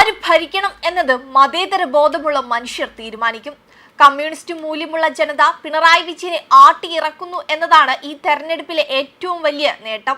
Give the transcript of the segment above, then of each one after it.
ആര് ഭരിക്കണം എന്നത് മതേതര ബോധമുള്ള മനുഷ്യർ തീരുമാനിക്കും. കമ്മ്യൂണിസ്റ്റ് മൂല്യമുള്ള ജനത പിണറായി വിജയനെ ആട്ടിയിറക്കുന്നു എന്നതാണ് ഈ തെരഞ്ഞെടുപ്പിലെ ഏറ്റവും വലിയ നേട്ടം.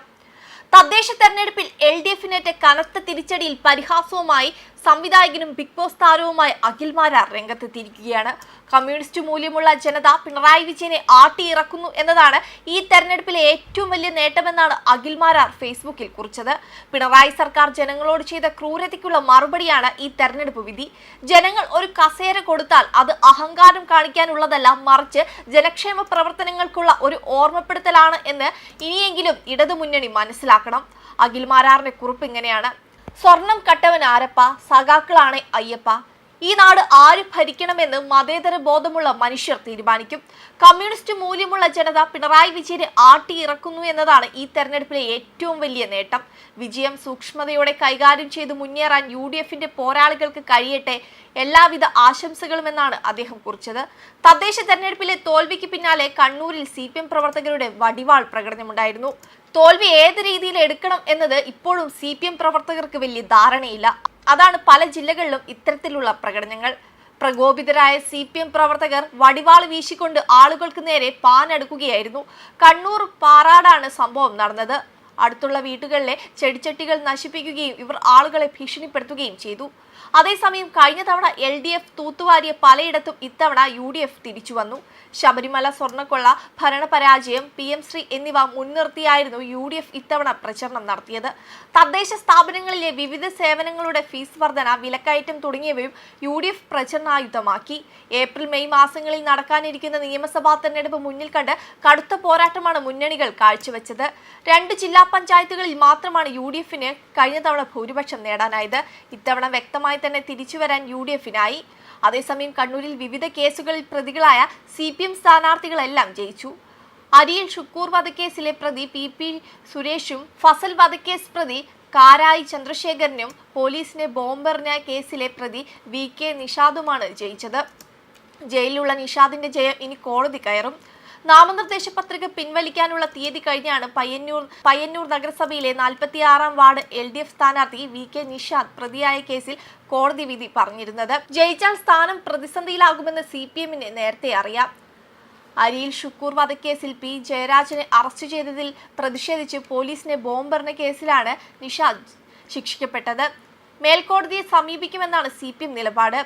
തദ്ദേശ തെരഞ്ഞെടുപ്പിൽ LDFിനേറ്റ കനത്ത തിരിച്ചടിയിൽ പരിഹാസവുമായി സംവിധായകനും ബിഗ് ബോസ് താരവുമായി അഖിൽ മാരാർ രംഗത്തെത്തിയിരിക്കുകയാണ്. കമ്മ്യൂണിസ്റ്റ് മൂല്യമുള്ള ജനത പിണറായി വിജയനെ ആട്ടിയിറക്കുന്നു എന്നതാണ് ഈ തെരഞ്ഞെടുപ്പിലെ ഏറ്റവും വലിയ നേട്ടമെന്നാണ് അഖിൽ മാരാർ ഫേസ്ബുക്കിൽ കുറിച്ചത്. പിണറായി സർക്കാർ ജനങ്ങളോട് ചെയ്ത ക്രൂരതയ്ക്കുള്ള മറുപടിയാണ് ഈ തെരഞ്ഞെടുപ്പ് വിധി. ജനങ്ങൾ ഒരു കസേര കൊടുത്താൽ അത് അഹങ്കാരം കാണിക്കാനുള്ളതല്ല, മറിച്ച് ജനക്ഷേമ പ്രവർത്തനങ്ങൾക്കുള്ള ഒരു ഓർമ്മപ്പെടുത്തലാണ് എന്ന് ഇനിയെങ്കിലും ഇടതുമുന്നണി മനസ്സിലാക്കണം. അഖിൽ മാരാറിന്റെ കുറിപ്പ് ഇങ്ങനെയാണ്: സ്വർണം കട്ടവൻ ആരപ്പ, സഖാക്കളാണ് അയ്യപ്പ. ഈ നാട് ആര് ഭരിക്കണമെന്ന് മതേതര ബോധമുള്ള മനുഷ്യർ തീരുമാനിക്കും. കമ്മ്യൂണിസ്റ്റ് മൂല്യമുള്ള ജനത പിണറായി വിജയനെ ആട്ടിയിറക്കുന്നു എന്നതാണ് ഈ തെരഞ്ഞെടുപ്പിലെ ഏറ്റവും വലിയ നേട്ടം. വിജയം സൂക്ഷ്മതയോടെ കൈകാര്യം ചെയ്ത് മുന്നേറാൻ UDFിന്റെ പോരാളികൾക്ക് കഴിയട്ടെ, എല്ലാവിധ ആശംസകളുമെന്നാണ് അദ്ദേഹം കുറിച്ചത്. തദ്ദേശ തെരഞ്ഞെടുപ്പിലെ തോൽവിക്ക് പിന്നാലെ കണ്ണൂരിൽ CPM പ്രവർത്തകരുടെ വടിവാൾ പ്രകടനമുണ്ടായിരുന്നു. തോൽവി ഏത് രീതിയിൽ എടുക്കണം എന്നത് ഇപ്പോഴും CPM പ്രവർത്തകർക്ക് വലിയ ധാരണയില്ല. അതാണ് പല ജില്ലകളിലും ഇത്തരത്തിലുള്ള പ്രകടനങ്ങൾ. പ്രകോപിതരായ CPM പ്രവർത്തകർ വടിവാൾ വീശിക്കൊണ്ട് ആളുകൾക്ക് നേരെ പാഞ്ഞടുക്കുകയായിരുന്നു. കണ്ണൂർ പാറാടാണ് സംഭവം നടന്നത്. അടുത്തുള്ള വീടുകളിലെ ചെടിച്ചട്ടികൾ നശിപ്പിക്കുകയും ഇവർ ആളുകളെ ഭീഷണിപ്പെടുത്തുകയും ചെയ്തു. അതേസമയം കഴിഞ്ഞ തവണ LDF തൂത്തുവാരിയ പലയിടത്തും ഇത്തവണ UDF തിരിച്ചു വന്നു. ശബരിമല സ്വർണ്ണക്കൊള്ള, ഭരണപരാജയം, PM ശ്രീ എന്നിവ മുൻനിർത്തിയായിരുന്നു UDF ഇത്തവണ പ്രചരണം നടത്തിയത്. തദ്ദേശ സ്ഥാപനങ്ങളിലെ വിവിധ സേവനങ്ങളുടെ ഫീസ് വർധന, വിലക്കയറ്റം തുടങ്ങിയവയും UDF പ്രചരണായുധമാക്കി. ഏപ്രിൽ മെയ് മാസങ്ങളിൽ നടക്കാനിരിക്കുന്ന നിയമസഭാ തെരഞ്ഞെടുപ്പ് മുന്നിൽ കണ്ട് കടുത്ത പോരാട്ടമാണ് മുന്നണികൾ കാഴ്ചവെച്ചത്. 2 ജില്ലാ പഞ്ചായത്തുകളിൽ മാത്രമാണ് UDFിന് കഴിഞ്ഞ തവണ ഭൂരിപക്ഷം നേടാനായത്. ഇത്തവണ വ്യക്തമായി തന്നെ തിരിച്ചുവരാൻ UDFിനായി. അതേസമയം കണ്ണൂരിൽ വിവിധ കേസുകളിൽ പ്രതികളായ CPM സ്ഥാനാർത്ഥികളെല്ലാം ജയിച്ചു. അരിയിൽ ഷുക്കൂർ വധക്കേസിലെ പ്രതി PP സുരേഷും ഫസൽ വധക്കേസ് പ്രതി കാരായി ചന്ദ്രശേഖരനും പോലീസിനെ ബോംബെറിഞ്ഞ കേസിലെ പ്രതി VK നിഷാദുമാണ് ജയിച്ചത്. ജയിലിലുള്ള നിഷാദിന്റെ ജയം ഇനി കോടതി കയറും. നാമനിർദ്ദേശ പത്രിക പിൻവലിക്കാനുള്ള തീയതി കഴിഞ്ഞാണ് പയ്യന്നൂർ നഗരസഭയിലെ 46-ാം വാർഡ് LDF സ്ഥാനാർത്ഥി VK നിഷാദ് പ്രതിയായ കേസിൽ കോടതി വിധി പറഞ്ഞിരുന്നത്. ജയിച്ചാൽ സ്ഥാനം പ്രതിസന്ധിയിലാകുമെന്ന് CPMന് നേരത്തെ അറിയാം. അരിയിൽ ഷുക്കൂർ വധക്കേസിൽ P ജയരാജനെ അറസ്റ്റ് ചെയ്തതിൽ പ്രതിഷേധിച്ച് പോലീസിനെ ബോംബെറിഞ്ഞ കേസിലാണ് നിഷാദ് ശിക്ഷിക്കപ്പെട്ടത്. മേൽക്കോടതിയെ സമീപിക്കുമെന്നാണ് CPM നിലപാട്.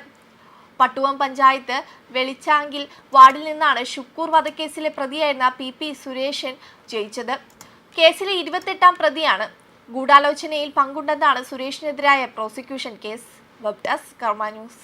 പട്ടുവം പഞ്ചായത്ത് വെളിച്ചാങ്കിൽ വാർഡിൽ നിന്നാണ് ഷുക്കൂർ വധക്കേസിലെ പ്രതിയായിരുന്ന PP സുരേഷൻ ജയിച്ചത്. കേസിലെ 28-ാം പ്രതിയാണ്. ഗൂഢാലോചനയിൽ പങ്കുണ്ടെന്നാണ് സുരേഷിനെതിരായ പ്രോസിക്യൂഷൻ കേസ്. വെബ് ഡെസ്ക് കർമ്മ ന്യൂസ്.